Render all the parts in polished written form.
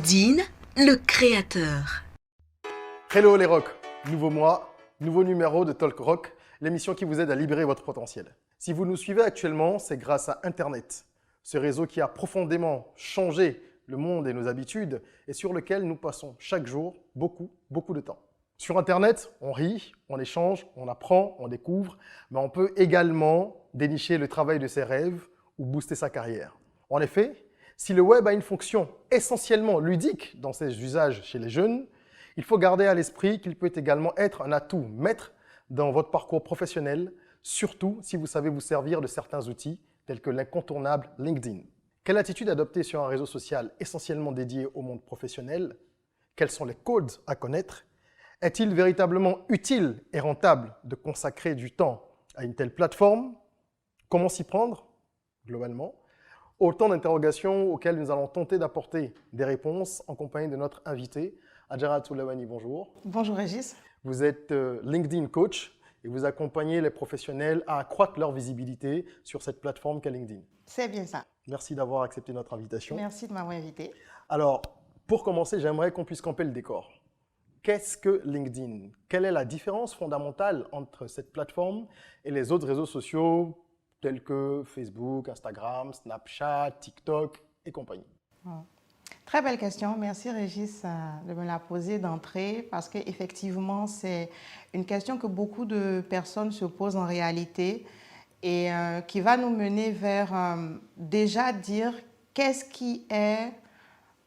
LinkedIn, le créateur. Hello les rocks, nouveau mois, nouveau numéro de Talk Rock, l'émission qui vous aide à libérer votre potentiel. Si vous nous suivez actuellement, c'est grâce à Internet, ce réseau qui a profondément changé le monde et nos habitudes et sur lequel nous passons chaque jour beaucoup de temps. Sur Internet, on rit, on échange, on apprend, on découvre, mais on peut également dénicher le travail de ses rêves ou booster sa carrière. En effet, si le web a une fonction essentiellement ludique dans ses usages chez les jeunes, il faut garder à l'esprit qu'il peut également être un atout maître dans votre parcours professionnel, surtout si vous savez vous servir de certains outils tels que l'incontournable LinkedIn. Quelle attitude adopter sur un réseau social essentiellement dédié au monde professionnel? Quels sont les codes à connaître? Est-il véritablement utile et rentable de consacrer du temps à une telle plateforme? Comment s'y prendre, globalement? Autant d'interrogations auxquelles nous allons tenter d'apporter des réponses en compagnie de notre invité, Adjara Toulawani, bonjour. Bonjour Régis. Vous êtes LinkedIn coach et vous accompagnez les professionnels à accroître leur visibilité sur cette plateforme qu'est LinkedIn. C'est bien ça. Merci d'avoir accepté notre invitation. Merci de m'avoir invité. Alors, pour commencer, j'aimerais qu'on puisse camper le décor. Qu'est-ce que LinkedIn? Quelle est la différence fondamentale entre cette plateforme et les autres réseaux sociaux tels que Facebook, Instagram, Snapchat, TikTok et compagnie? Très belle question. Merci Régis de me la poser d'entrée parce qu'effectivement, c'est une question que beaucoup de personnes se posent en réalité et qui va nous mener vers déjà dire qu'est-ce qui est,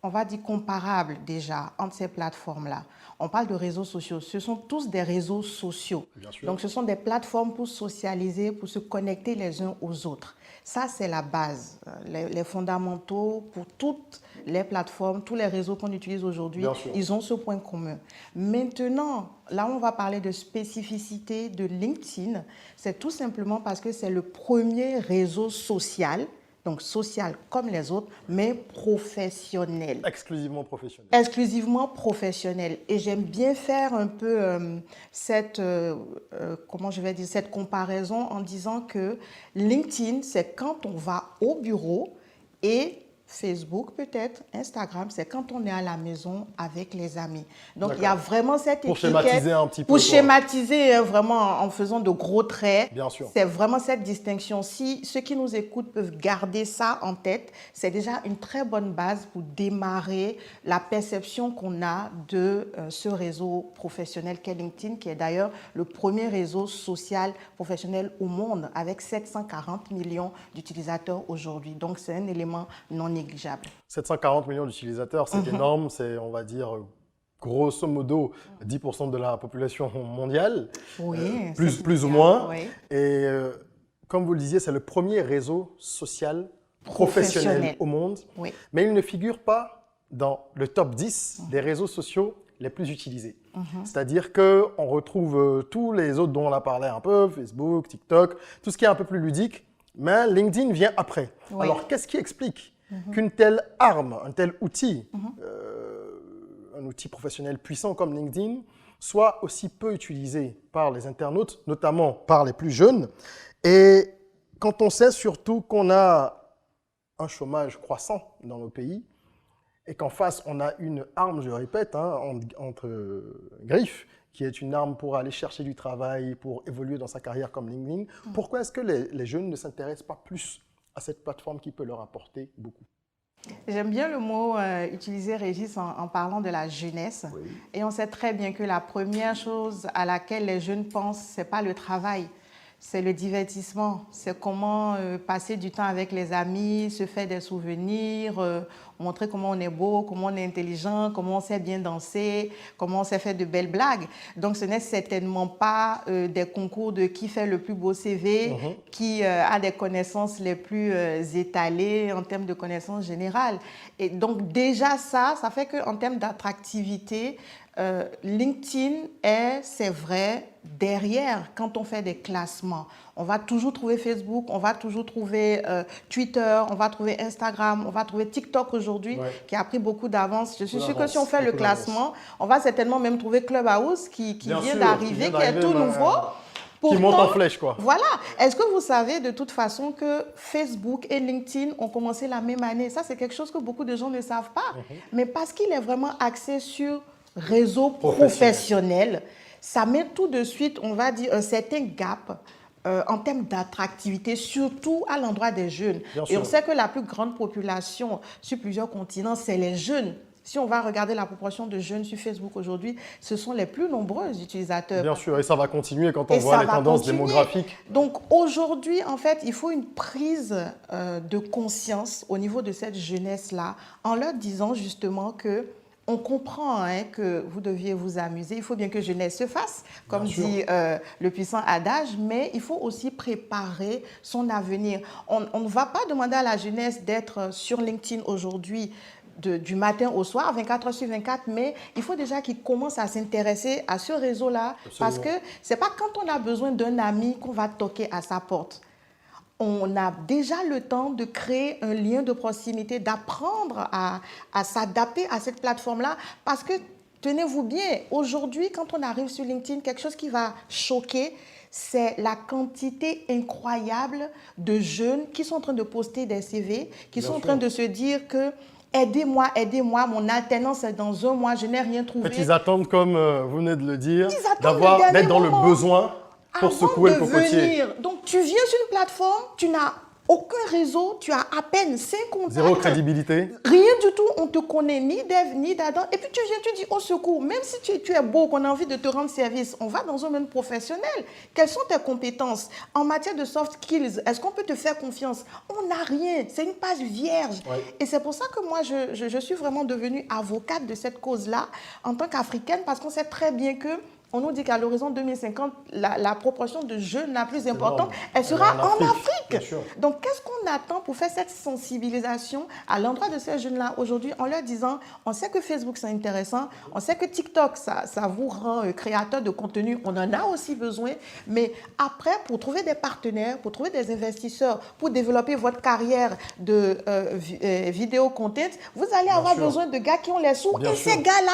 on va dire, comparable déjà entre ces plateformes-là. On parle de réseaux sociaux. Ce sont tous des réseaux sociaux. Bien sûr. Donc, ce sont des plateformes pour socialiser, pour se connecter les uns aux autres. Ça, c'est la base, les fondamentaux pour toutes les plateformes, tous les réseaux qu'on utilise aujourd'hui. Ils ont ce point commun. Maintenant, là où on va parler de spécificité de LinkedIn, c'est tout simplement parce que c'est le premier réseau social, donc social comme les autres, mais professionnel. Exclusivement professionnel. Exclusivement professionnel. Et j'aime bien faire un peu cette comparaison en disant que LinkedIn, c'est quand on va au bureau et Facebook peut-être, Instagram, c'est quand on est à la maison avec les amis. Donc, il y a vraiment cette étiquette. Pour schématiser un petit peu. Pour schématiser vraiment en faisant de gros traits. Bien sûr. C'est vraiment cette distinction. Si ceux qui nous écoutent peuvent garder ça en tête, c'est déjà une très bonne base pour démarrer la perception qu'on a de ce réseau professionnel qu'est LinkedIn, qui est d'ailleurs le premier réseau social professionnel au monde avec 740 millions d'utilisateurs aujourd'hui. Donc, c'est un élément non négligeable. 740 millions d'utilisateurs, c'est énorme, c'est, on va dire, grosso modo, 10% de la population mondiale, oui, plus ou moins. Oui. Et comme vous le disiez, c'est le premier réseau social professionnel au monde, oui. Mais il ne figure pas dans le top 10 des réseaux sociaux les plus utilisés. C'est-à-dire qu'on retrouve tous les autres dont on a parlé un peu, Facebook, TikTok, tout ce qui est un peu plus ludique, mais LinkedIn vient après. Oui. Alors, qu'est-ce qui explique qu'une telle arme, un tel outil, un outil professionnel puissant comme LinkedIn, soit aussi peu utilisé par les internautes, notamment par les plus jeunes? Et quand on sait surtout qu'on a un chômage croissant dans nos pays, et qu'en face, on a une arme, je répète, entre griffes, qui est une arme pour aller chercher du travail, pour évoluer dans sa carrière comme LinkedIn, pourquoi est-ce que les jeunes ne s'intéressent pas plus à cette plateforme qui peut leur apporter beaucoup? J'aime bien le mot utilisé, Régis, en parlant de la jeunesse. Oui. Et on sait très bien que la première chose à laquelle les jeunes pensent, ce n'est pas le travail, c'est le divertissement. C'est comment passer du temps avec les amis, se faire des souvenirs, montrer comment on est beau, comment on est intelligent, comment on sait bien danser, comment on sait faire de belles blagues. Donc, ce n'est certainement pas des concours de qui fait le plus beau CV, qui a des connaissances les plus étalées en termes de connaissances générales. Et donc, déjà ça fait qu'en termes d'attractivité, LinkedIn est, c'est vrai, derrière quand on fait des classements. On va toujours trouver Facebook, on va toujours trouver Twitter, on va trouver Instagram, on va trouver TikTok aujourd'hui, qui a pris beaucoup d'avance. Je suis sûre que si on fait le classement, on va certainement même trouver Clubhouse qui vient d'arriver, qui est tout nouveau. Qui monte en flèche, quoi. Voilà. Est-ce que vous savez de toute façon que Facebook et LinkedIn ont commencé la même année? Ça, c'est quelque chose que beaucoup de gens ne savent pas. Mais parce qu'il est vraiment axé sur réseau professionnel, ça met tout de suite, on va dire, un certain gap en termes d'attractivité, surtout à l'endroit des jeunes. Et on sait que la plus grande population sur plusieurs continents, c'est les jeunes. Si on va regarder la proportion de jeunes sur Facebook aujourd'hui, ce sont les plus nombreux utilisateurs. Bien sûr, et ça va continuer quand on voit les tendances démographiques. Donc aujourd'hui, en fait, il faut une prise de conscience au niveau de cette jeunesse-là, en leur disant justement que on comprend que vous deviez vous amuser. Il faut bien que jeunesse se fasse, comme dit le puissant adage, mais il faut aussi préparer son avenir. On ne va pas demander à la jeunesse d'être sur LinkedIn aujourd'hui du matin au soir, 24 heures sur 24, mais il faut déjà qu'ils commencent à s'intéresser à ce réseau-là, parce que ce n'est pas quand on a besoin d'un ami qu'on va toquer à sa porte. On a déjà le temps de créer un lien de proximité, d'apprendre à s'adapter à cette plateforme-là, parce que, tenez-vous bien, aujourd'hui, quand on arrive sur LinkedIn, quelque chose qui va choquer, c'est la quantité incroyable de jeunes qui sont en train de poster des CV, qui sont en train de se dire que aidez-moi, aidez-moi, mon alternance est dans 1 mois, je n'ai rien trouvé. En fait, ils attendent, comme vous venez de le dire, d'être dans le besoin pour secouer le cocotier. Donc, tu viens sur une plateforme, tu n'as aucun réseau, tu as à peine 5 contacts. Zéro crédibilité. Rien du tout, on ne te connaît ni d'Ève ni d'Adam. Et puis tu viens, tu dis au secours, même si tu es beau, qu'on a envie de te rendre service, on va dans un domaine professionnel. Quelles sont tes compétences? En matière de soft skills, est-ce qu'on peut te faire confiance? On n'a rien, c'est une page vierge. Ouais. Et c'est pour ça que moi, je suis vraiment devenue avocate de cette cause-là en tant qu'Africaine, parce qu'on sait très bien que on nous dit qu'à l'horizon 2050, la proportion de jeunes la plus importante, elle sera en Afrique. Donc, qu'est-ce qu'on attend pour faire cette sensibilisation à l'endroit de ces jeunes-là aujourd'hui, en leur disant, on sait que Facebook, c'est intéressant, on sait que TikTok, ça vous rend créateur de contenu, on en a aussi besoin, mais après, pour trouver des partenaires, pour trouver des investisseurs, pour développer votre carrière de vidéo content, vous allez avoir besoin de gars qui ont les sous. Et ces gars-là,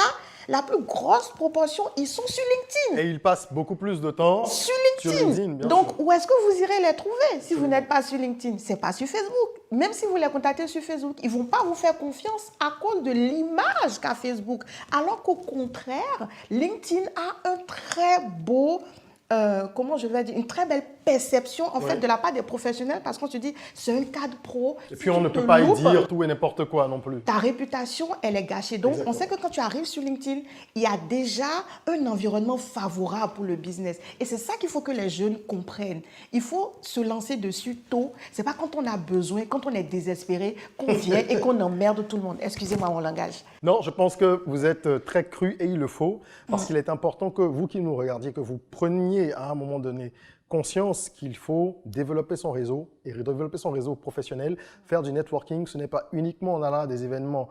la plus grosse proportion, ils sont sur LinkedIn. Et ils passent beaucoup plus de temps sur LinkedIn. Donc, où est-ce que vous irez les trouver si vous n'êtes pas sur LinkedIn? Ce n'est pas sur Facebook. Même si vous les contactez sur Facebook, ils ne vont pas vous faire confiance à cause de l'image qu'a Facebook. Alors qu'au contraire, LinkedIn a un très beau... comment je vais dire, une très belle perception en fait de la part des professionnels, parce qu'on se dit c'est un cadre pro. Et puis on ne peut pas y dire tout et n'importe quoi non plus. Ta réputation, elle est gâchée. Donc on sait que quand tu arrives sur LinkedIn, il y a déjà un environnement favorable pour le business. Et c'est ça qu'il faut que les jeunes comprennent. Il faut se lancer dessus tôt. C'est pas quand on a besoin, quand on est désespéré, qu'on vient et qu'on emmerde tout le monde. Excusez-moi mon langage. Non, je pense que vous êtes très cru et il le faut, parce qu'il est important que vous qui nous regardiez, que vous preniez à un moment donné conscience qu'il faut développer son réseau et développer son réseau professionnel. Faire du networking, ce n'est pas uniquement en allant à des événements,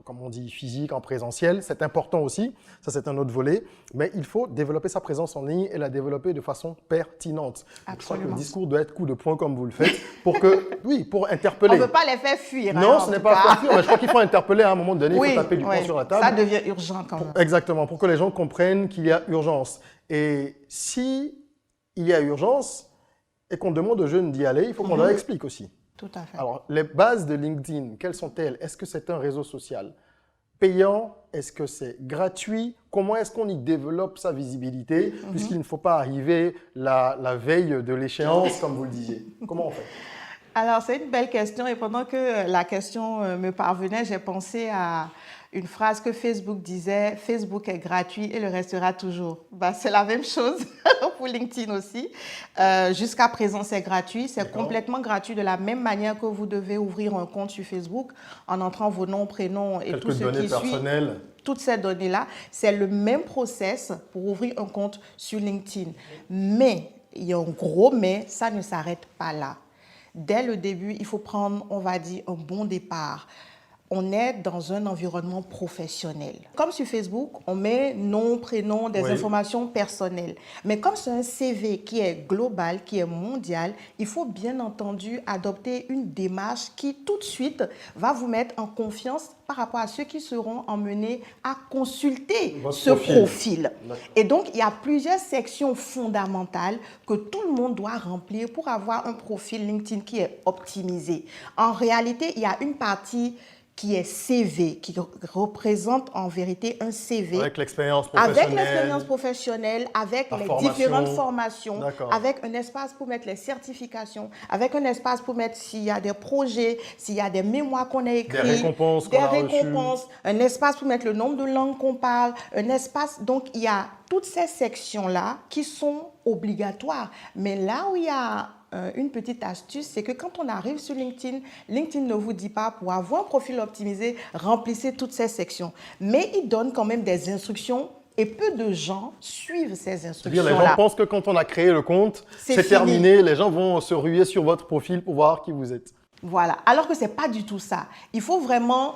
comme on dit, physiques, en présentiel. C'est important aussi, ça c'est un autre volet, mais il faut développer sa présence en ligne et la développer de façon pertinente. Je crois que le discours doit être coup de poing comme vous le faites, pour que, pour interpeller. On ne veut pas les faire fuir. Non, ce n'est pas faire fuir, mais je crois qu'il faut interpeller à un moment donné, il faut taper du poing sur la table. Ça devient urgent quand même. Exactement, pour que les gens comprennent qu'il y a urgence. Et si il y a urgence et qu'on demande aux jeunes d'y aller, il faut qu'on leur explique aussi. Tout à fait. Alors, les bases de LinkedIn, quelles sont-elles? Est-ce que c'est un réseau social payant? Est-ce que c'est gratuit? Comment est-ce qu'on y développe sa visibilité, puisqu'il ne faut pas arriver la veille de l'échéance, comme vous le disiez? Comment on fait? Alors, c'est une belle question. Et pendant que la question me parvenait, j'ai pensé à une phrase que Facebook disait, Facebook est gratuit et le restera toujours. C'est la même chose pour LinkedIn aussi. Jusqu'à présent, c'est gratuit. C'est complètement gratuit de la même manière que vous devez ouvrir un compte sur Facebook en entrant vos noms, prénoms et tout ce qui suit. Toutes ces données-là, c'est le même process pour ouvrir un compte sur LinkedIn. Mais, il y a un gros mais, ça ne s'arrête pas là. Dès le début, il faut prendre, on va dire, un bon départ. on est dans un environnement professionnel. Comme sur Facebook, on met nom, prénom, des informations personnelles. Mais comme c'est un CV qui est global, qui est mondial, il faut bien entendu adopter une démarche qui tout de suite va vous mettre en confiance par rapport à ceux qui seront emmenés à consulter ce profil. Et donc, il y a plusieurs sections fondamentales que tout le monde doit remplir pour avoir un profil LinkedIn qui est optimisé. En réalité, il y a une partie qui est CV, qui représente en vérité un CV. Avec l'expérience professionnelle. Avec l'expérience professionnelle, avec les différentes formations, avec un espace pour mettre les certifications, avec un espace pour mettre s'il y a des projets, s'il y a des mémoires qu'on a écrits, des récompenses, un espace pour mettre le nombre de langues qu'on parle, un espace. Donc, il y a toutes ces sections-là qui sont obligatoires. Mais là où il y a une petite astuce, c'est que quand on arrive sur LinkedIn, LinkedIn ne vous dit pas, pour avoir un profil optimisé, remplissez toutes ces sections. Mais il donne quand même des instructions et peu de gens suivent ces instructions-là. Les gens pensent que quand on a créé le compte, c'est terminé, les gens vont se ruer sur votre profil pour voir qui vous êtes. Voilà, alors que ce n'est pas du tout ça. Il faut vraiment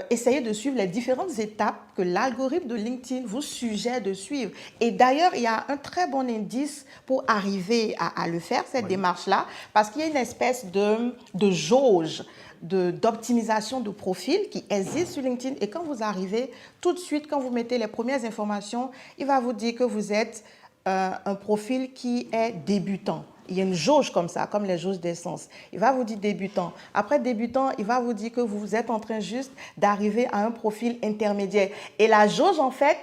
essayer de suivre les différentes étapes que l'algorithme de LinkedIn vous suggère de suivre. Et d'ailleurs, il y a un très bon indice pour arriver à le faire, cette démarche-là, parce qu'il y a une espèce de jauge d'optimisation de profil qui existe sur LinkedIn. Et quand vous arrivez, tout de suite, quand vous mettez les premières informations, il va vous dire que vous êtes un profil qui est débutant. Il y a une jauge comme ça, comme les jauges d'essence. Il va vous dire débutant. Après débutant, il va vous dire que vous êtes en train juste d'arriver à un profil intermédiaire. Et la jauge, en fait,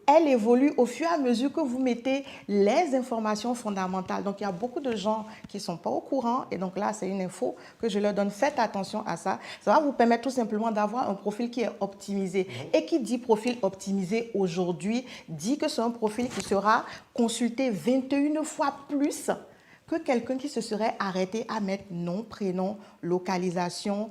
elle évolue au fur et à mesure que vous mettez les informations fondamentales. Donc, il y a beaucoup de gens qui ne sont pas au courant. Et donc là, c'est une info que je leur donne. Faites attention à ça. Ça va vous permettre tout simplement d'avoir un profil qui est optimisé. Et qui dit profil optimisé aujourd'hui, dit que c'est un profil qui sera consulté 21 fois plus que quelqu'un qui se serait arrêté à mettre nom, prénom, localisation,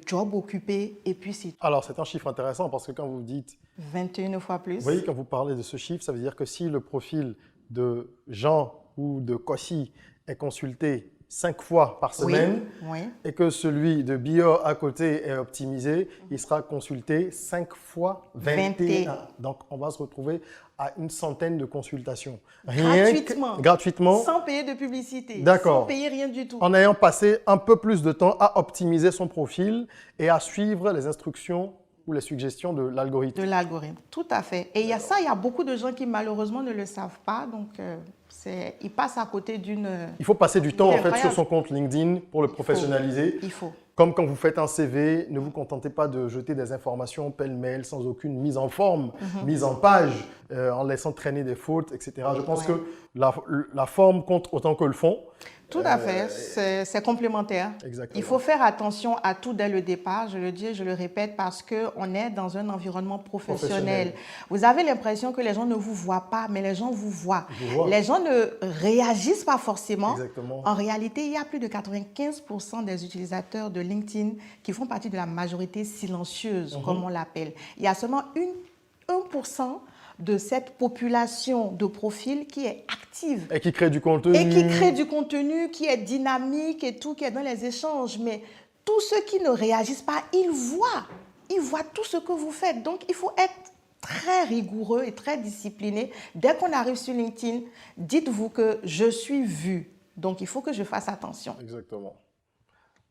job occupé, et puis c'est tout. Alors, c'est un chiffre intéressant parce que quand vous dites 21 fois plus. Oui, quand vous parlez de ce chiffre, ça veut dire que si le profil de Jean ou de Kossi est consulté 5 fois par semaine et que celui de Bio à côté est optimisé, il sera consulté 5 fois 21. Donc, on va se retrouver à une centaine de consultations. Gratuitement. Sans payer de publicité. D'accord. Sans payer rien du tout. En ayant passé un peu plus de temps à optimiser son profil et à suivre les instructions ou les suggestions de l'algorithme. De l'algorithme, tout à fait. Et il y a ça, il y a beaucoup de gens qui malheureusement ne le savent pas. Donc, ils passent à côté d'une... Il faut passer du temps en fait sur son compte LinkedIn pour le professionnaliser. Il faut. Comme quand vous faites un CV, ne vous contentez pas de jeter des informations pêle-mêle sans aucune mise en forme, mise en page, en laissant traîner des fautes, etc. Je pense que la forme compte autant que le fond. Tout à fait, c'est complémentaire. Exactement. Il faut faire attention à tout dès le départ, je le dis et je le répète, parce qu'on est dans un environnement professionnel. Vous avez l'impression que les gens ne vous voient pas, mais les gens vous voient. Les gens ne réagissent pas forcément. Exactement. En réalité, il y a plus de 95% des utilisateurs de LinkedIn qui font partie de la majorité silencieuse, comme on l'appelle. Il y a seulement 1% de cette population de profils qui est active. Et qui crée du contenu. Et qui crée du contenu, qui est dynamique et tout, qui est dans les échanges. Mais tous ceux qui ne réagissent pas, ils voient tout ce que vous faites. Donc, il faut être très rigoureux et très discipliné. Dès qu'on arrive sur LinkedIn, dites-vous que je suis vu. Donc, il faut que je fasse attention. Exactement.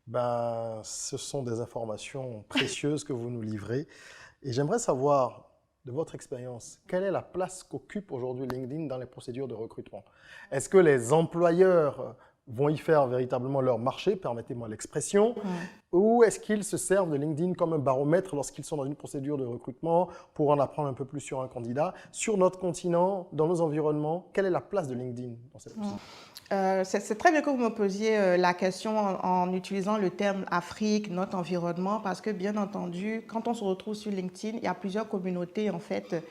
Ben, ce sont des informations précieuses que vous nous livrez. Et j'aimerais savoir, de votre expérience, quelle est la place qu'occupe aujourd'hui LinkedIn dans les procédures de recrutement? Est-ce que les employeurs vont y faire véritablement leur marché, permettez-moi l'expression, ou est-ce qu'ils se servent de LinkedIn comme un baromètre lorsqu'ils sont dans une procédure de recrutement pour en apprendre un peu plus sur un candidat? Sur notre continent, dans nos environnements, quelle est la place de LinkedIn dans cette procédure? C'est très bien que vous me posiez la question en utilisant le terme Afrique, notre environnement, parce que bien entendu, quand on se retrouve sur LinkedIn, il y a plusieurs communautés en fait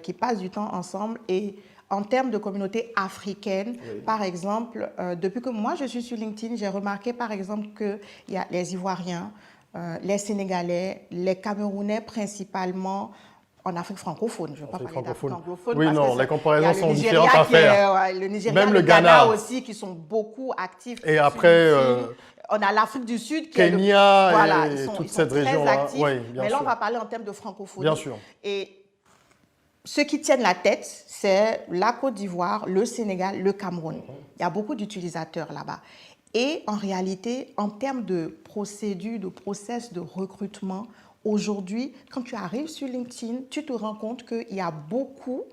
qui passent du temps ensemble. Et en termes de communautés africaines, par exemple, depuis que moi je suis sur LinkedIn, j'ai remarqué par exemple qu'il y a les Ivoiriens, les Sénégalais, les Camerounais principalement, en Afrique francophone. Je ne veux pas parler d'Afrique anglophone. Oui, parce non, que les comparaisons sont Nigeria différentes à faire. le Nigeria, Même le le Ghana Ghana aussi, qui sont beaucoup actifs. Et après, on a l'Afrique du Sud qui Kenya voilà, et ils sont toute cette très région-là. actifs. Oui, bien mais là, sûr. on va parler en termes de francophonie. Bien sûr. Et ceux qui tiennent la tête, c'est la Côte d'Ivoire, le Sénégal, le Cameroun. Il y a beaucoup d'utilisateurs là-bas. Et en réalité, en termes de procédure, de process de recrutement, aujourd'hui, quand tu arrives sur LinkedIn, tu te rends compte qu'il y a beaucoup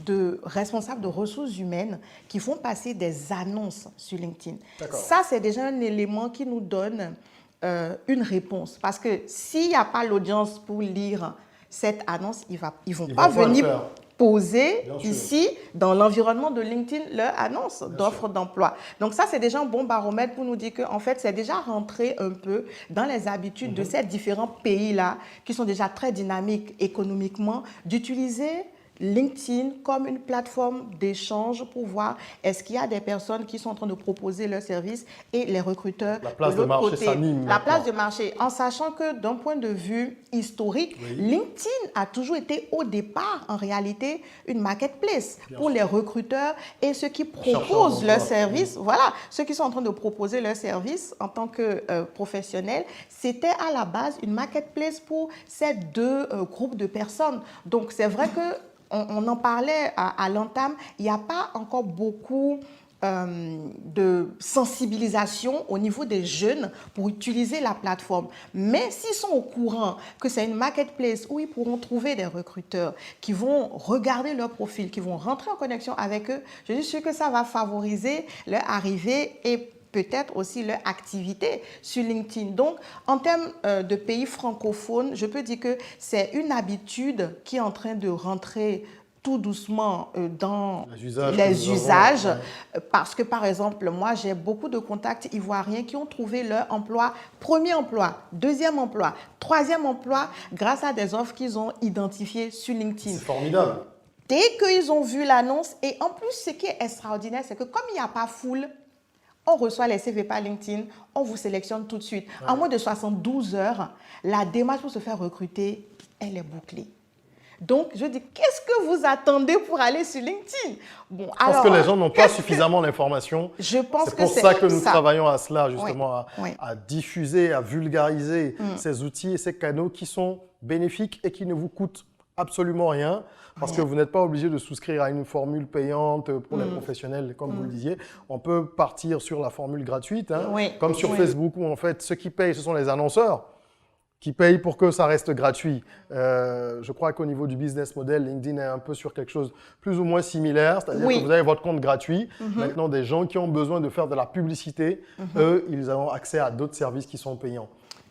de responsables de ressources humaines qui font passer des annonces sur LinkedIn. Ça, c'est déjà un élément qui nous donne une réponse. Parce que s'il n'y a pas l'audience pour lire cette annonce, ils ne vont pas venir poser ici, dans l'environnement de LinkedIn, leur annonce d'offre d'emploi. Donc ça, c'est déjà un bon baromètre pour nous dire que, en fait, c'est déjà rentré un peu dans les habitudes de ces différents pays-là, qui sont déjà très dynamiques économiquement, d'utiliser LinkedIn comme une plateforme d'échange pour voir est-ce qu'il y a des personnes qui sont en train de proposer leurs services et les recruteurs la place de marché s'anime. La place de marché, en sachant que d'un point de vue historique, LinkedIn a toujours été au départ en réalité une marketplace pour les recruteurs et ceux qui proposent leurs services. Voilà, ceux qui sont en train de proposer leurs services en tant que professionnels, c'était à la base une marketplace pour ces deux groupes de personnes. Donc c'est vrai que on en parlait à l'entame, il n'y a pas encore beaucoup de sensibilisation au niveau des jeunes pour utiliser la plateforme. Mais s'ils sont au courant que c'est une marketplace où ils pourront trouver des recruteurs qui vont regarder leur profil, qui vont rentrer en connexion avec eux, je suis sûre que ça va favoriser leur arrivée et peut-être aussi leur activité sur LinkedIn. Donc, en termes de pays francophones, je peux dire que c'est une habitude qui est en train de rentrer tout doucement dans les usages parce que, par exemple, moi, j'ai beaucoup de contacts ivoiriens qui ont trouvé leur emploi, premier emploi, deuxième emploi, troisième emploi, grâce à des offres qu'ils ont identifiées sur LinkedIn. C'est formidable. Dès qu'ils ont vu l'annonce, et en plus, ce qui est extraordinaire, c'est que comme il n'y a pas foule, on reçoit les CV par LinkedIn, on vous sélectionne tout de suite. En moins de 72 heures, la démarche pour se faire recruter, elle est bouclée. Donc, je dis, qu'est-ce que vous attendez pour aller sur LinkedIn? Bon, je pense que les gens n'ont pas suffisamment d'informations. Je pense que c'est pour ça que nous travaillons à cela, justement, à diffuser, à vulgariser ces outils et ces canaux qui sont bénéfiques et qui ne vous coûtent absolument rien. Parce que vous n'êtes pas obligé de souscrire à une formule payante pour les professionnels, comme vous le disiez. On peut partir sur la formule gratuite, comme sur Facebook, où en fait, ceux qui payent, ce sont les annonceurs qui payent pour que ça reste gratuit. Je crois qu'au niveau du business model, LinkedIn est un peu sur quelque chose plus ou moins similaire, c'est-à-dire que vous avez votre compte gratuit. Maintenant, des gens qui ont besoin de faire de la publicité, eux, ils ont accès à d'autres services qui sont payants.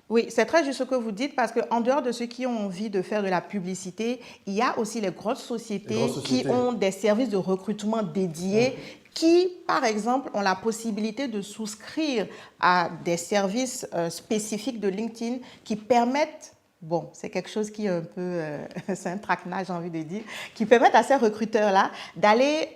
Oui, c'est très juste ce que vous dites parce qu'en dehors de ceux qui ont envie de faire de la publicité, il y a aussi les grosses sociétés qui ont des services de recrutement dédiés qui, par exemple, ont la possibilité de souscrire à des services spécifiques de LinkedIn qui permettent, bon, c'est quelque chose qui est un peu, c'est un traquenage, j'ai envie de dire, qui permettent à ces recruteurs-là d'aller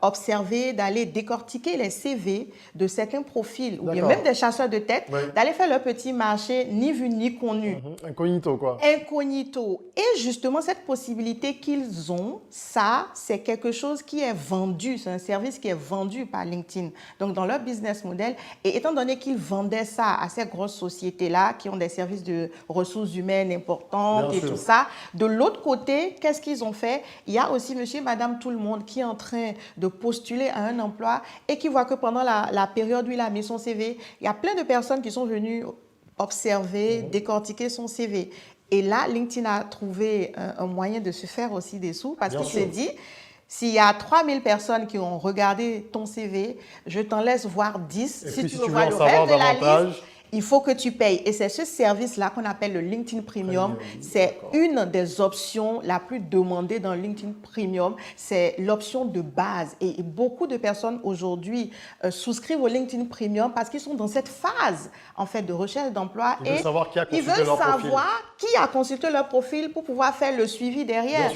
observer, d'aller décortiquer les CV de certains profils, ou bien même des chasseurs de tête, d'aller faire leur petit marché ni vu ni connu. Incognito, quoi. Incognito. Et justement, cette possibilité qu'ils ont, ça, c'est quelque chose qui est vendu, c'est un service qui est vendu par LinkedIn. Donc, dans leur business model, et étant donné qu'ils vendaient ça à ces grosses sociétés-là, qui ont des services de ressources humaines importantes et tout ça. De l'autre côté, qu'est-ce qu'ils ont fait? Il y a aussi monsieur et madame tout le monde qui est en train de postuler à un emploi et qui voit que pendant la période où il a mis son CV, il y a plein de personnes qui sont venues observer, décortiquer son CV. Et là, LinkedIn a trouvé un moyen de se faire aussi des sous parce qu'il s'est dit, s'il y a 3000 personnes qui ont regardé ton CV, je t'en laisse voir 10. Si tu veux voir le reste de la liste, il faut que tu payes. Et c'est ce service-là qu'on appelle le LinkedIn Premium. C'est une des options la plus demandée dans LinkedIn Premium. C'est l'option de base. Et beaucoup de personnes aujourd'hui souscrivent au LinkedIn Premium parce qu'ils sont dans cette phase en fait, de recherche d'emploi. Ils veulent savoir qui a consulté leur profil pour pouvoir faire le suivi derrière.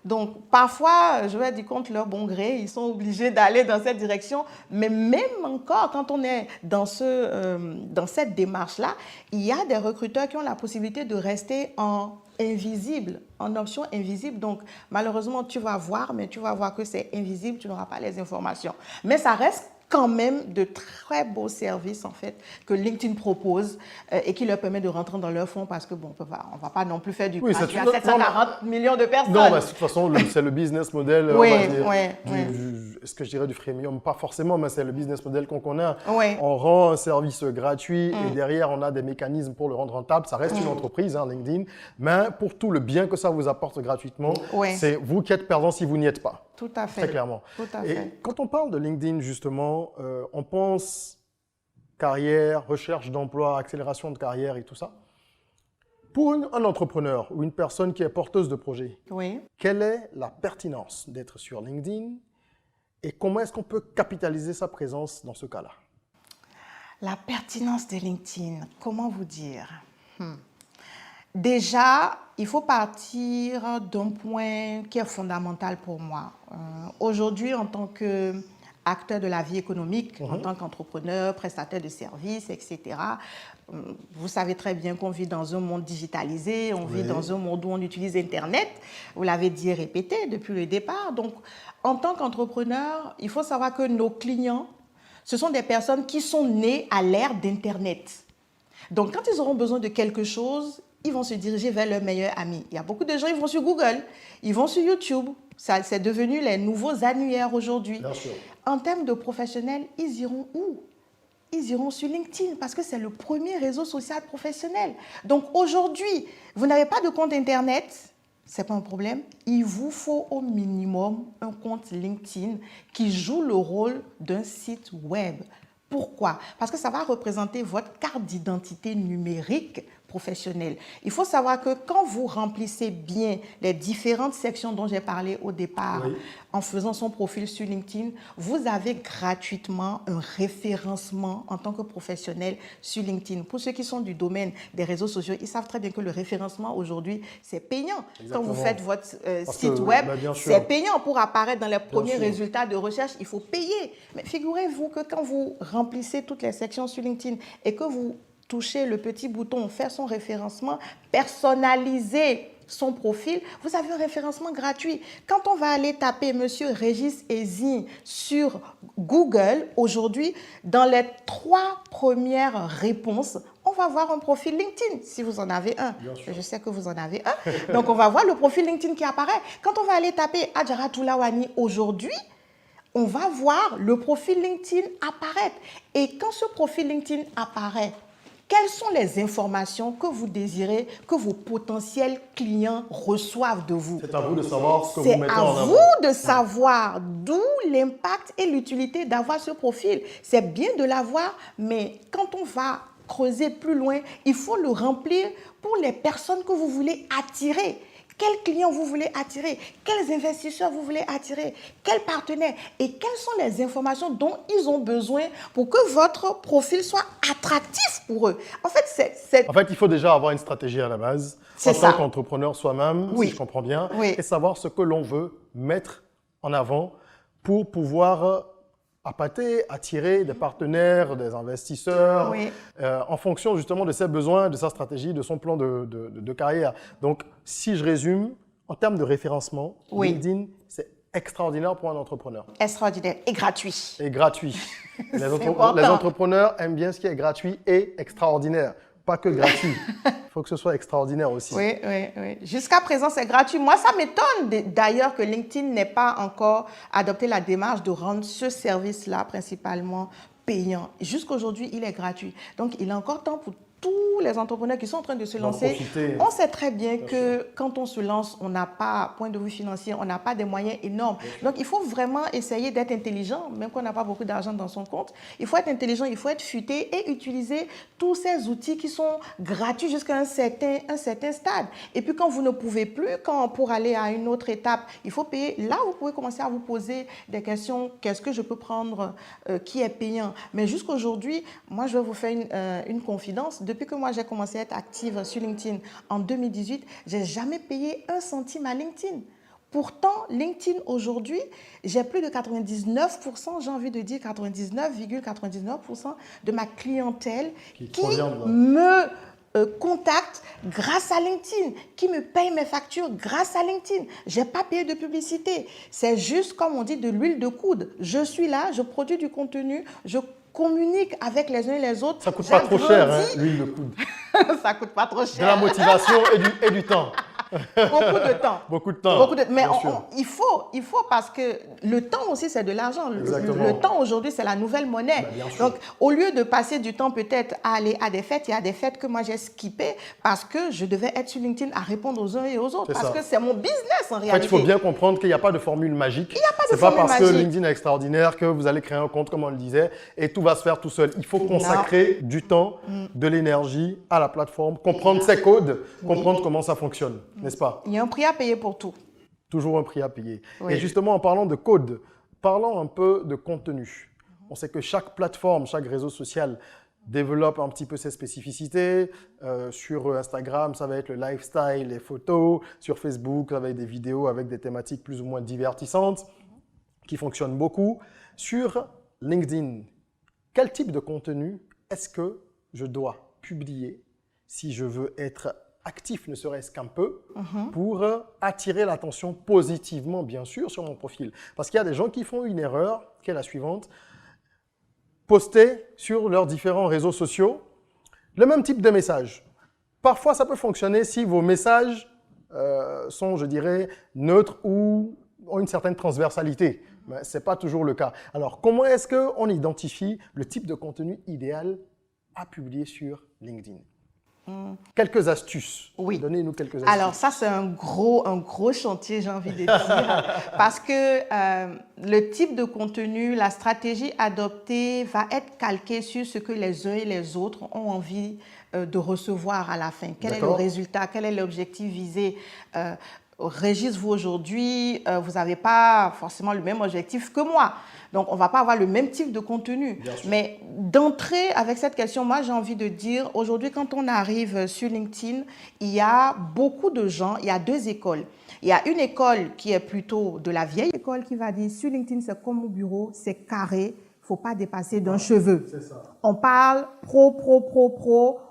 Donc, parfois, je vais dire contre leur bon gré, ils sont obligés d'aller dans cette direction. Mais même encore, quand on est dans cette démarche-là, il y a des recruteurs qui ont la possibilité de rester en invisible, en option invisible. Donc, malheureusement, tu vas voir, mais tu vas voir que c'est invisible, tu n'auras pas les informations. Mais ça reste quand même de très beaux services, en fait, que LinkedIn propose et qui leur permet de rentrer dans leur fonds parce que, bon, on ne va pas non plus faire du Oui, gratuit à 740 millions de personnes. Non, mais de toute façon, c'est le business model, Oui, on va dire, oui. est-ce que je dirais du freemium? Pas forcément, mais c'est le business model qu'on connaît. Oui. On rend un service gratuit et derrière, on a des mécanismes pour le rendre rentable. Ça reste une entreprise, hein, LinkedIn. Mais pour tout le bien que ça vous apporte gratuitement, c'est vous qui êtes perdant si vous n'y êtes pas. Tout à fait. Très clairement. Tout à Et fait. quand on parle de LinkedIn, justement, on pense carrière, recherche d'emploi, accélération de carrière et tout ça. Pour un entrepreneur ou une personne qui est porteuse de projet, Oui. quelle est la pertinence d'être sur LinkedIn et comment est-ce qu'on peut capitaliser sa présence dans ce cas-là? La pertinence de LinkedIn, comment vous dire? Déjà, il faut partir d'un point qui est fondamental pour moi. Aujourd'hui, en tant qu'acteur de la vie économique, en tant qu'entrepreneur, prestataire de services, etc., vous savez très bien qu'on vit dans un monde digitalisé, on vit dans un monde où on utilise Internet. Vous l'avez dit et répété depuis le départ. Donc, en tant qu'entrepreneur, il faut savoir que nos clients, ce sont des personnes qui sont nées à l'ère d'Internet. Donc, quand ils auront besoin de quelque chose, ils vont se diriger vers leur meilleur ami. Il y a beaucoup de gens, ils vont sur Google, ils vont sur YouTube. Ça, c'est devenu les nouveaux annuaires aujourd'hui. Bien sûr. En termes de professionnels, ils iront où? Ils iront sur LinkedIn parce que c'est le premier réseau social professionnel. Donc aujourd'hui, vous n'avez pas de compte Internet, ce n'est pas un problème. Il vous faut au minimum un compte LinkedIn qui joue le rôle d'un site web. Pourquoi? Parce que ça va représenter votre carte d'identité numérique professionnelle. Il faut savoir que quand vous remplissez bien les différentes sections dont j'ai parlé au départ, en faisant son profil sur LinkedIn, vous avez gratuitement un référencement en tant que professionnel sur LinkedIn. Pour ceux qui sont du domaine des réseaux sociaux, ils savent très bien que le référencement aujourd'hui, c'est payant. Exactement. Quand vous faites votre site web, c'est payant. Pour apparaître dans les premiers résultats de recherche, il faut payer. Mais figurez-vous que quand vous remplissez toutes les sections sur LinkedIn et que vous touchez le petit bouton « Faire son référencement », personnaliser son profil, vous avez un référencement gratuit. Quand on va aller taper Monsieur Régis Ezi sur Google, aujourd'hui, dans les 3 premières réponses, on va voir un profil LinkedIn, si vous en avez un. Je sais que vous en avez un. Donc, on va voir le profil LinkedIn qui apparaît. Quand on va aller taper Adjara Toulawani aujourd'hui, on va voir le profil LinkedIn apparaître. Et quand ce profil LinkedIn apparaît, quelles sont les informations que vous désirez que vos potentiels clients reçoivent de vous? C'est à vous de savoir ce que vous C'est mettez à en avant. vous de savoir d'où l'impact et l'utilité d'avoir ce profil. C'est bien de l'avoir, mais quand on va creuser plus loin, il faut le remplir pour les personnes que vous voulez attirer. Quels clients vous voulez attirer? Quels investisseurs vous voulez attirer? Quels partenaires? Et quelles sont les informations dont ils ont besoin pour que votre profil soit attractif pour eux? En fait, En fait, il faut déjà avoir une stratégie à la base, en tant qu'entrepreneur soi-même, si je comprends bien, et savoir ce que l'on veut mettre en avant pour pouvoir appâter, attirer des partenaires, des investisseurs, en fonction justement de ses besoins, de sa stratégie, de son plan de carrière. Donc, si je résume, en termes de référencement, LinkedIn, c'est extraordinaire pour un entrepreneur. Extraordinaire et gratuit. Et gratuit. Les entrepreneurs aiment bien ce qui est gratuit et extraordinaire. Pas que gratuit. Il faut que ce soit extraordinaire aussi. Oui. Jusqu'à présent, c'est gratuit. Moi, ça m'étonne d'ailleurs que LinkedIn n'ait pas encore adopté la démarche de rendre ce service-là principalement payant. Jusqu'à aujourd'hui, il est gratuit. Donc, il est encore temps pour tous les entrepreneurs qui sont en train de se lancer. On sait très bien que quand on se lance, on n'a pas, point de vue financier, on n'a pas des moyens énormes. Donc, il faut vraiment essayer d'être intelligent, même qu'on n'a pas beaucoup d'argent dans son compte. Il faut être intelligent, il faut être futé et utiliser tous ces outils qui sont gratuits jusqu'à un certain stade. Et puis, quand vous ne pouvez plus, pour aller à une autre étape, il faut payer. Là, vous pouvez commencer à vous poser des questions. Qu'est-ce que je peux prendre qui est payant? Mais jusqu'à aujourd'hui, moi, je vais vous faire une confidence. Depuis que moi, j'ai commencé à être active sur LinkedIn en 2018, je n'ai jamais payé 1 centime à LinkedIn. Pourtant, LinkedIn aujourd'hui, j'ai plus de 99%, j'ai envie de dire 99,99% de ma clientèle qui me contacte grâce à LinkedIn, qui me paye mes factures grâce à LinkedIn. Je n'ai pas payé de publicité. C'est juste, comme on dit, de l'huile de coude. Je suis là, je produis du contenu, je communique avec les uns et les autres. Ça coûte pas trop cher, hein, l'huile de coude. Ça coûte pas trop cher. De la motivation et du temps. Beaucoup de temps. Beaucoup de temps. Mais bien sûr. il faut parce que le temps aussi, c'est de l'argent. Exactement. Le temps aujourd'hui, c'est la nouvelle monnaie. Bah, bien sûr. Donc, au lieu de passer du temps peut-être à aller à des fêtes, il y a des fêtes que moi j'ai skippées parce que je devais être sur LinkedIn à répondre aux uns et aux autres. C'est Parce ça. que c'est mon business en En fait, réalité. il faut bien comprendre qu'il n'y a pas de formule magique. Il n'y a pas de C'est pas formule parce que magique. LinkedIn est extraordinaire que vous allez créer un compte, comme on le disait, et tout va se faire tout seul. Il faut consacrer du temps, de l'énergie à la plateforme, comprendre ses codes, comprendre comment ça fonctionne, n'est-ce pas? Il y a un prix à payer pour tout. Toujours un prix à payer. Oui. Et justement, en parlant de code, parlons un peu de contenu. On sait que chaque plateforme, chaque réseau social développe un petit peu ses spécificités. Sur Instagram, ça va être le lifestyle, les photos. Sur Facebook, ça va être des vidéos avec des thématiques plus ou moins divertissantes qui fonctionnent beaucoup. Sur LinkedIn, quel type de contenu est-ce que je dois publier si je veux être actif, ne serait-ce qu'un peu, pour attirer l'attention positivement, bien sûr, sur mon profil. Parce qu'il y a des gens qui font une erreur, qui est la suivante, poster sur leurs différents réseaux sociaux le même type de message. Parfois, ça peut fonctionner si vos messages sont, je dirais, neutres ou ont une certaine transversalité. Mais ce n'est pas toujours le cas. Alors, comment est-ce qu'on identifie le type de contenu idéal à publier sur LinkedIn? Quelques astuces. Oui. Donnez-nous quelques astuces. Alors ça, c'est un gros chantier, j'ai envie de dire, parce que le type de contenu, la stratégie adoptée va être calquée sur ce que les uns et les autres ont envie de recevoir à la fin. Quel est le résultat? Quel est l'objectif visé? Régis, vous aujourd'hui, vous n'avez pas forcément le même objectif que moi. Donc, on ne va pas avoir le même type de contenu. Mais d'entrer avec cette question, moi, j'ai envie de dire, aujourd'hui, quand on arrive sur LinkedIn, il y a beaucoup de gens, il y a deux écoles. Il y a une école qui est plutôt de la vieille école qui va dire, sur LinkedIn, c'est comme au bureau, c'est carré. Il ne faut pas dépasser d'un cheveu. On parle pro,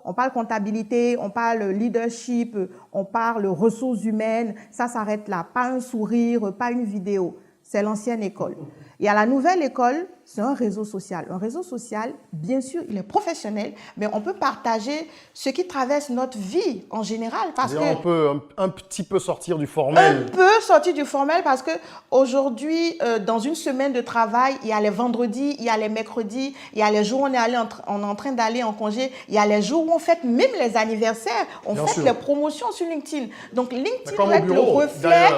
on parle comptabilité, on parle leadership, on parle ressources humaines. Ça s'arrête là. Pas un sourire, pas une vidéo. C'est l'ancienne école. Il y a la nouvelle école, c'est un réseau social. Un réseau social, bien sûr, il est professionnel, mais on peut partager ce qui traverse notre vie en général. Parce que on peut un petit peu sortir du formel. Un peu sortir du formel parce qu'aujourd'hui, dans une semaine de travail, il y a les vendredis, il y a les mercredis, il y a les jours où on est en train d'aller en congé, il y a les jours où on fête même les anniversaires, on fête les promotions sur LinkedIn. Donc LinkedIn va être le reflet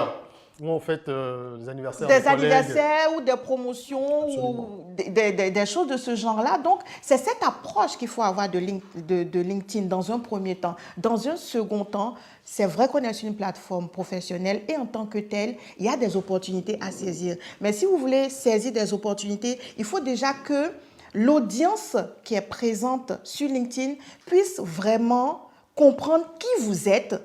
où on fête les anniversaires des anniversaires ou des promotions ou des choses de ce genre-là. Donc, c'est cette approche qu'il faut avoir de LinkedIn dans un premier temps. Dans un second temps, c'est vrai qu'on est sur une plateforme professionnelle et en tant que telle, il y a des opportunités à saisir. Mais si vous voulez saisir des opportunités, il faut déjà que l'audience qui est présente sur LinkedIn puisse vraiment comprendre qui vous êtes,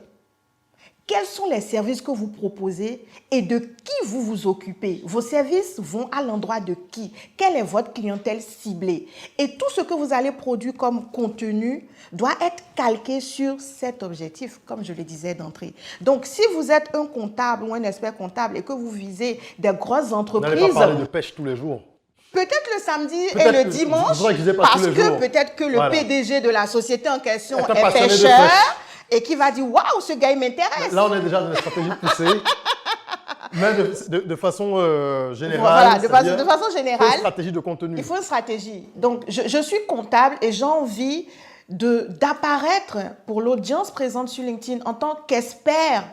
quels sont les services que vous proposez et de qui vous vous occupez. Vos services vont à l'endroit de qui? Quelle est votre clientèle ciblée? Et tout ce que vous allez produire comme contenu doit être calqué sur cet objectif, comme je le disais d'entrée. Donc, si vous êtes un comptable ou un expert comptable et que vous visez des grosses entreprises... Vous n'allez pas parler de pêche tous les jours. Peut-être le samedi et le dimanche, parce que peut-être que le PDG de la société en question est pêcheur. Et qui va dire, waouh, ce gars, il m'intéresse. Là, on est déjà dans une stratégie poussée. Mais de façon Voilà, générale. de façon générale. Il faut une stratégie de contenu. Il faut une stratégie. Donc, je suis comptable et j'ai envie d'apparaître pour l'audience présente sur LinkedIn en tant qu'expert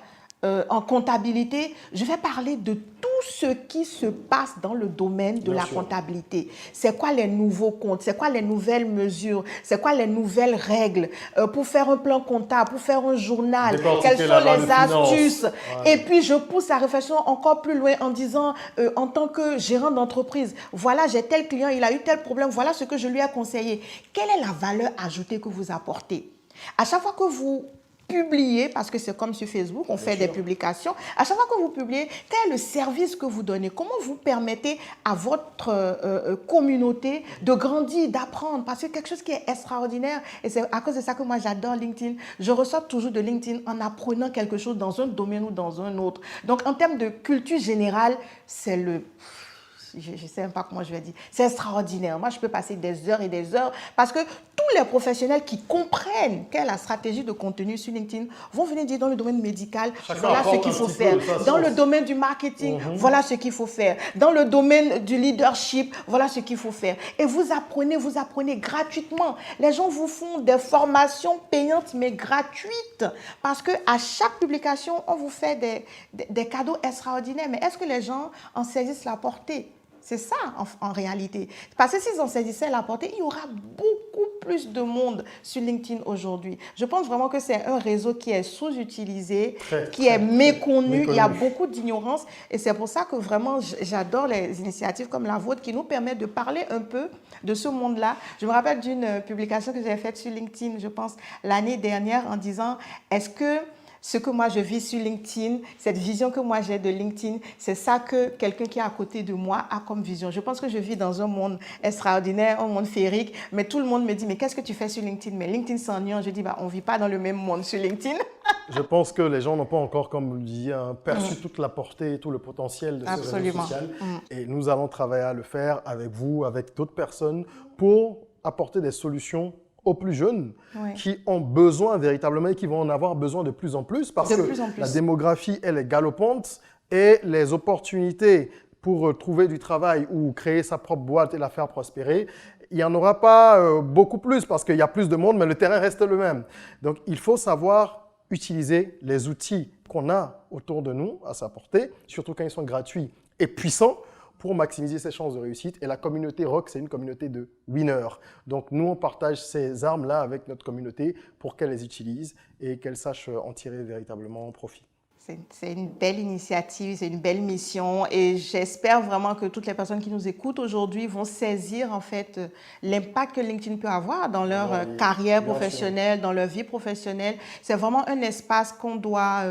en comptabilité. Je vais parler de tout ce qui se passe dans le domaine de la comptabilité. C'est quoi les nouveaux comptes? C'est quoi les nouvelles mesures? C'est quoi les nouvelles règles pour faire un plan comptable, pour faire un journal? Quelles sont les astuces? Et puis, je pousse la réflexion encore plus loin en disant, en tant que gérant d'entreprise, voilà, j'ai tel client, il a eu tel problème, voilà ce que je lui ai conseillé. Quelle est la valeur ajoutée que vous apportez? À chaque fois que vous publiez, parce que c'est comme sur Facebook, on fait des publications. À chaque fois que vous publiez, quel est le service que vous donnez? Comment vous permettez à votre communauté de grandir, d'apprendre? Parce que quelque chose qui est extraordinaire, et c'est à cause de ça que moi j'adore LinkedIn, je ressors toujours de LinkedIn en apprenant quelque chose dans un domaine ou dans un autre. Donc en termes de culture générale, c'est le... Je ne sais même pas comment je vais dire. C'est extraordinaire. Moi, je peux passer des heures et des heures parce que tous les professionnels qui comprennent quelle est la stratégie de contenu sur LinkedIn vont venir dire dans le domaine médical, voilà ce qu'il faut faire. Dans le domaine du marketing, voilà ce qu'il faut faire. Dans le domaine du leadership, voilà ce qu'il faut faire. Et vous apprenez gratuitement. Les gens vous font des formations payantes mais gratuites parce qu'à chaque publication, on vous fait des cadeaux extraordinaires. Mais est-ce que les gens en saisissent la portée? C'est ça en réalité. Parce que s'ils en saisissaient la portée, il y aura beaucoup plus de monde sur LinkedIn aujourd'hui. Je pense vraiment que c'est un réseau qui est sous-utilisé, qui est méconnu. Il y a beaucoup d'ignorance. Et c'est pour ça que vraiment, j'adore les initiatives comme la vôtre qui nous permettent de parler un peu de ce monde-là. Je me rappelle d'une publication que j'avais faite sur LinkedIn, je pense, l'année dernière en disant, est-ce que ce que moi je vis sur LinkedIn, cette vision que moi j'ai de LinkedIn, c'est ça que quelqu'un qui est à côté de moi a comme vision. Je pense que je vis dans un monde extraordinaire, un monde féerique, mais tout le monde me dit, mais qu'est-ce que tu fais sur LinkedIn? Mais LinkedIn, c'est ennuyant. Je dis, bah, on ne vit pas dans le même monde sur LinkedIn. Je pense que les gens n'ont pas encore, comme vous le disiez, perçu toute la portée et tout le potentiel de ce réseau social. Et nous allons travailler à le faire avec vous, avec d'autres personnes, pour apporter des solutions aux plus jeunes qui ont besoin véritablement et qui vont en avoir besoin de plus en plus parce que la démographie, elle est galopante et les opportunités pour trouver du travail ou créer sa propre boîte et la faire prospérer, il n'y en aura pas beaucoup plus parce qu'il y a plus de monde, mais le terrain reste le même. Donc, il faut savoir utiliser les outils qu'on a autour de nous à sa portée, surtout quand ils sont gratuits et puissants, pour maximiser ses chances de réussite. Et la communauté Rock, c'est une communauté de winners. Donc, nous, on partage ces armes-là avec notre communauté pour qu'elle les utilise et qu'elle sache en tirer véritablement profit. C'est une belle initiative, c'est une belle mission et j'espère vraiment que toutes les personnes qui nous écoutent aujourd'hui vont saisir en fait l'impact que LinkedIn peut avoir dans leur carrière professionnelle, dans leur vie professionnelle. C'est vraiment un espace qu'on doit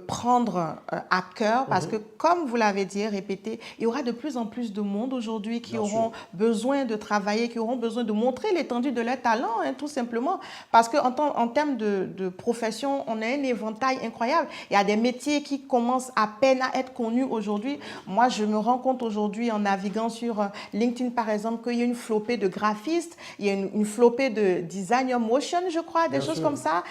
prendre à cœur parce que comme vous l'avez dit, répété, il y aura de plus en plus de monde aujourd'hui qui auront besoin de travailler, qui auront besoin de montrer l'étendue de leur talent, hein, tout simplement. Parce qu'en termes de profession, on a un éventail incroyable. Il y a des métiers qui commencent à peine à être connus aujourd'hui. Moi, je me rends compte aujourd'hui en naviguant sur LinkedIn, par exemple, qu'il y a une flopée de graphistes, il y a une flopée de designer motion, je crois, des choses comme ça.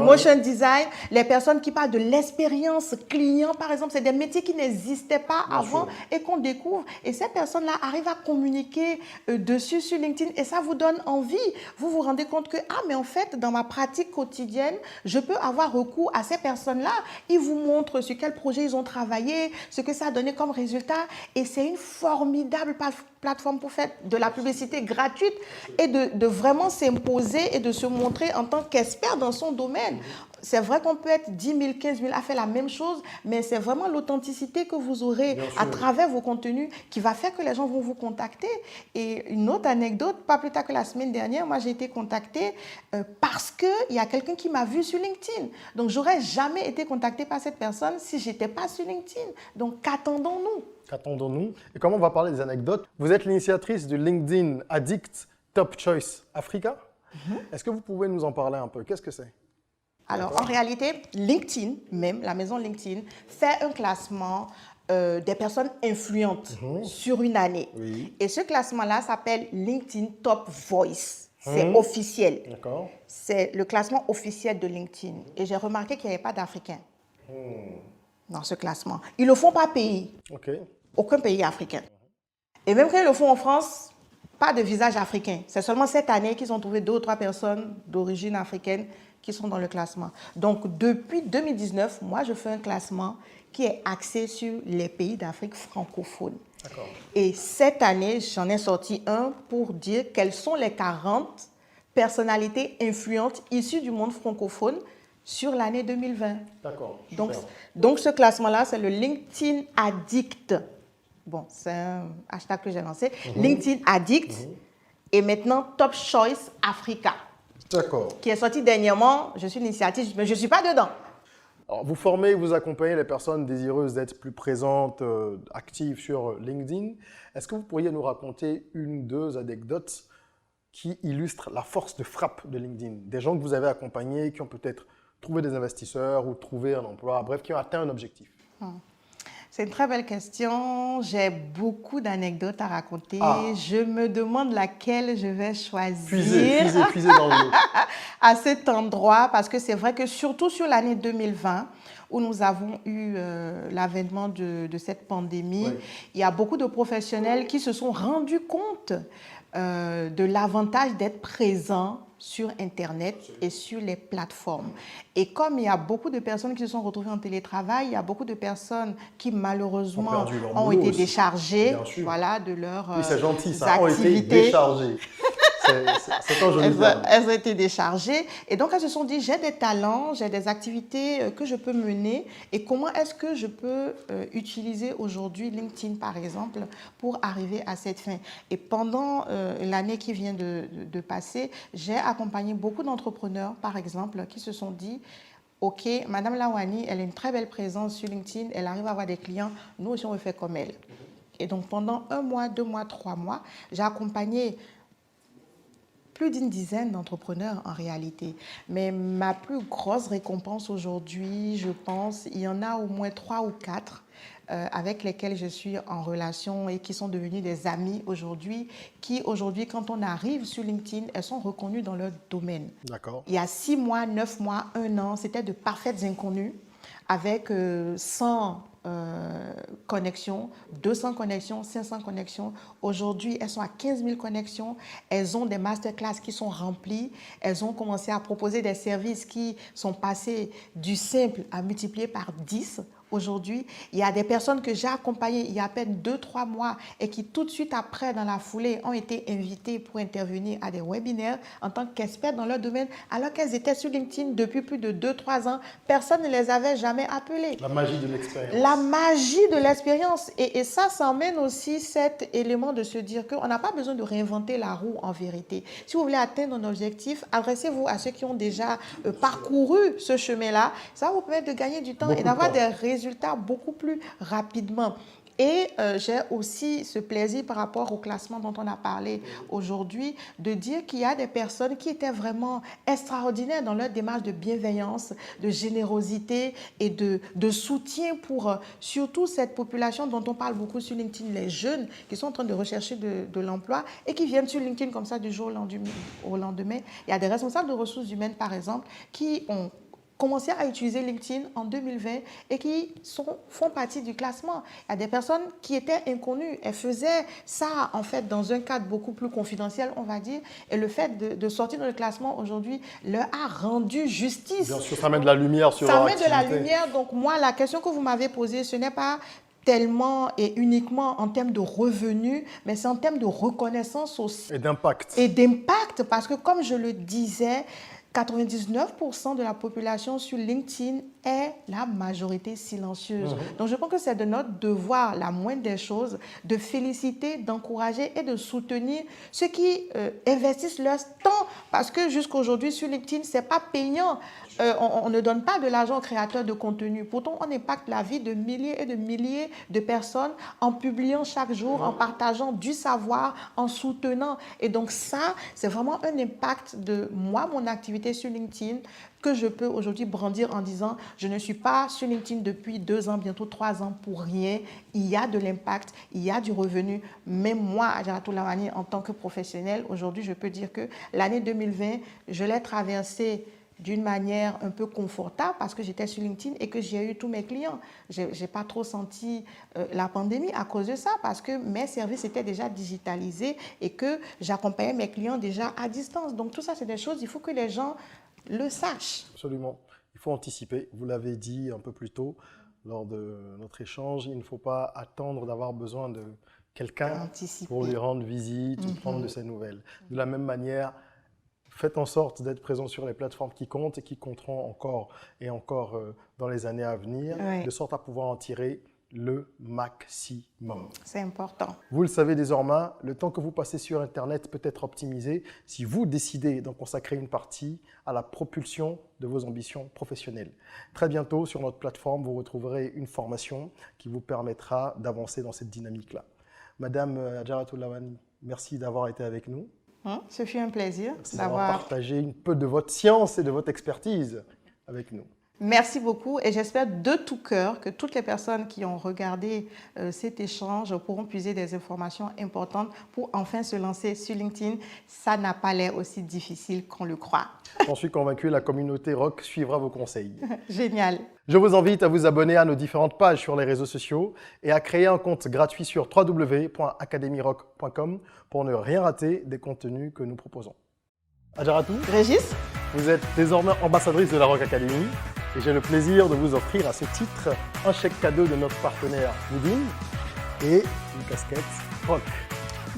Motion design, les personnes qui parlent de l'expérience client, par exemple, c'est des métiers qui n'existaient pas avant et qu'on découvre. Et ces personnes-là arrivent à communiquer dessus sur LinkedIn et ça vous donne envie. Vous vous rendez compte que, ah, mais en fait, dans ma pratique quotidienne, je peux avoir recours à ces personnes-là. Ils vous montrent sur quel projet ils ont travaillé, ce que ça a donné comme résultat. Et c'est une formidable plateforme pour faire de la publicité gratuite et de vraiment s'imposer et de se montrer en tant qu'expert dans son domaine. C'est vrai qu'on peut être 10 000, 15 000 à faire la même chose, mais c'est vraiment l'authenticité que vous aurez à travers vos contenus qui va faire que les gens vont vous contacter. Et une autre anecdote, pas plus tard que la semaine dernière, moi j'ai été contactée parce qu'il y a quelqu'un qui m'a vu sur LinkedIn. Donc j'aurais jamais été contactée par cette personne si je n'étais pas sur LinkedIn. Donc qu'attendons-nous? Qu'attendons-nous? Et comment on va parler des anecdotes? Vous êtes l'initiatrice du LinkedIn Addict Top Choice Africa. Est-ce que vous pouvez nous en parler un peu? Qu'est-ce que c'est? Alors, en réalité, LinkedIn, même la maison LinkedIn, fait un classement des personnes influentes sur une année. Et ce classement-là s'appelle LinkedIn Top Voice. C'est officiel. C'est le classement officiel de LinkedIn. Et j'ai remarqué qu'il n'y avait pas d'Africains dans ce classement. Ils ne le font pas pays. Aucun pays africain. Et même quand ils le font en France, pas de visage africain. C'est seulement cette année qu'ils ont trouvé 2 ou 3 personnes d'origine africaine qui sont dans le classement. Donc, depuis 2019, moi, je fais un classement qui est axé sur les pays d'Afrique francophone. Et cette année, j'en ai sorti un pour dire quelles sont les 40 personnalités influentes issues du monde francophone sur l'année 2020. Donc, ce classement-là, c'est le LinkedIn Addict. Bon, c'est un hashtag que j'ai lancé. LinkedIn Addict et maintenant Top Choice Africa. D'accord. qui est sorti dernièrement. Je suis l'initiative, mais je ne suis pas dedans. Alors, vous formez et vous accompagnez les personnes désireuses d'être plus présentes, actives sur LinkedIn. Est-ce que vous pourriez nous raconter une ou deux anecdotes qui illustrent la force de frappe de LinkedIn? Des gens que vous avez accompagnés, qui ont peut-être trouvé des investisseurs ou trouvé un emploi, bref, qui ont atteint un objectif. C'est une très belle question. J'ai beaucoup d'anecdotes à raconter. Ah. Je me demande laquelle je vais choisir. Puisez dans le lot. À cet endroit, parce que c'est vrai que surtout sur l'année 2020, où nous avons eu l'avènement de cette pandémie, Oui. il y a beaucoup de professionnels qui se sont rendus compte de l'avantage d'être présents sur Internet et sur les plateformes. Et comme il y a beaucoup de personnes qui se sont retrouvées en télétravail, il y a beaucoup de personnes qui malheureusement ont été déchargées, voilà, de leurs oui, c'est gentil, ça, ont été activités. déchargées. C'est un joli terme. Elles ont été déchargées et donc elles se sont dit j'ai des talents, j'ai des activités que je peux mener et comment est-ce que je peux utiliser aujourd'hui LinkedIn par exemple pour arriver à cette fin. Et pendant l'année qui vient de passer, j'ai accompagné beaucoup d'entrepreneurs par exemple qui se sont dit ok, Madame Lawani, elle a une très belle présence sur LinkedIn, elle arrive à avoir des clients, nous aussi on veut faire comme elle. Et donc pendant 1 mois, 2 mois, 3 mois, j'ai accompagné plus d'une dizaine d'entrepreneurs en réalité. Mais ma plus grosse récompense aujourd'hui, je pense, il y en a au moins 3 ou 4 avec lesquels je suis en relation et qui sont devenus des amis aujourd'hui, qui aujourd'hui, quand on arrive sur LinkedIn, elles sont reconnues dans leur domaine. D'accord. Il y a 6 mois, 9 mois, 1 an, c'était de parfaites inconnues avec 100 connexions, 200 connexions, 500 connexions. Aujourd'hui, elles sont à 15 000 connexions. Elles ont des masterclass qui sont remplies. Elles ont commencé à proposer des services qui sont passés du simple à multiplier par 10. Aujourd'hui, il y a des personnes que j'ai accompagnées il y a à peine 2-3 mois et qui tout de suite après, dans la foulée, ont été invitées pour intervenir à des webinaires en tant qu'experts dans leur domaine, alors qu'elles étaient sur LinkedIn depuis plus de 2-3 ans. Personne ne les avait jamais appelées. La magie de l'expérience. La magie de l'expérience. Et ça emmène aussi cet élément de se dire qu'on n'a pas besoin de réinventer la roue en vérité. Si vous voulez atteindre un objectif, adressez-vous à ceux qui ont déjà parcouru ce chemin-là. Ça va vous permettre de gagner du temps et d'avoir des résultats beaucoup plus rapidement. Et j'ai aussi ce plaisir par rapport au classement dont on a parlé aujourd'hui, de dire qu'il y a des personnes qui étaient vraiment extraordinaires dans leur démarche de bienveillance, de générosité et de soutien pour surtout cette population dont on parle beaucoup sur LinkedIn, les jeunes qui sont en train de rechercher de l'emploi et qui viennent sur LinkedIn comme ça du jour au lendemain. Il y a des responsables de ressources humaines, par exemple, qui ont commencé à utiliser LinkedIn en 2020 et qui font partie du classement. Il y a des personnes qui étaient inconnues. Elles faisaient ça, en fait, dans un cadre beaucoup plus confidentiel, on va dire. Et le fait de sortir dans le classement aujourd'hui leur a rendu justice. Bien sûr, ça met de la lumière sur leur activité. Ça met de la lumière. Donc, moi, la question que vous m'avez posée, ce n'est pas tellement et uniquement en termes de revenus, mais c'est en termes de reconnaissance aussi. Et d'impact. Et d'impact, parce que comme je le disais, 99% de la population sur LinkedIn est la majorité silencieuse. Donc, je pense que c'est de notre devoir, la moindre des choses, de féliciter, d'encourager et de soutenir ceux qui investissent leur temps. Parce que jusqu'à aujourd'hui, sur LinkedIn, ce n'est pas payant. On ne donne pas de l'argent aux créateurs de contenu. Pourtant, on impacte la vie de milliers et de milliers de personnes en publiant chaque jour, en partageant du savoir, en soutenant. Et donc ça, c'est vraiment un impact de moi, mon activité sur LinkedIn, que je peux aujourd'hui brandir en disant je ne suis pas sur LinkedIn depuis 2 ans, bientôt 3 ans pour rien. Il y a de l'impact, il y a du revenu. Même moi, Adjaratou Lawani, en tant que professionnelle, aujourd'hui, je peux dire que l'année 2020, je l'ai traversée d'une manière un peu confortable parce que j'étais sur LinkedIn et que j'ai eu tous mes clients. Je n'ai pas trop senti la pandémie à cause de ça parce que mes services étaient déjà digitalisés et que j'accompagnais mes clients déjà à distance. Donc tout ça, c'est des choses, il faut que les gens le sachent. Absolument. Il faut anticiper. Vous l'avez dit un peu plus tôt lors de notre échange, il ne faut pas attendre d'avoir besoin de quelqu'un pour lui rendre visite ou prendre de ses nouvelles. De la même manière, faites en sorte d'être présent sur les plateformes qui comptent et qui compteront encore et encore dans les années à venir, de sorte à pouvoir en tirer le maximum. C'est important. Vous le savez désormais, le temps que vous passez sur Internet peut être optimisé si vous décidez d'en consacrer une partie à la propulsion de vos ambitions professionnelles. Très bientôt, sur notre plateforme, vous retrouverez une formation qui vous permettra d'avancer dans cette dynamique-là. Madame Adjaratou Lawani, merci d'avoir été avec nous. Ce fut un plaisir d'avoir partagé un peu de votre science et de votre expertise avec nous. Merci beaucoup et j'espère de tout cœur que toutes les personnes qui ont regardé cet échange pourront puiser des informations importantes pour enfin se lancer sur LinkedIn. Ça n'a pas l'air aussi difficile qu'on le croit. J'en suis convaincu, la communauté ROC suivra vos conseils. Génial. Je vous invite à vous abonner à nos différentes pages sur les réseaux sociaux et à créer un compte gratuit sur www.academyroc.com pour ne rien rater des contenus que nous proposons. Adjaratou, Régis, vous êtes désormais ambassadrice de la Rock Academy et j'ai le plaisir de vous offrir à ce titre un chèque cadeau de notre partenaire Woodin et une casquette Rock.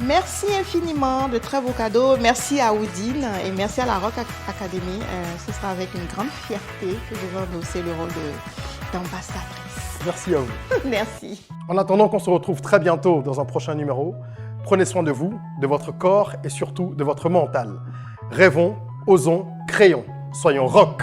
Merci infiniment, de très beaux cadeaux. Merci à Woodin et merci à la Rock Academy. Ce sera avec une grande fierté que je vais endosser le rôle d'ambassadrice. Merci à vous. Merci. En attendant qu'on se retrouve très bientôt dans un prochain numéro, prenez soin de vous, de votre corps et surtout de votre mental. Rêvons, osons, créons. Soyons rock.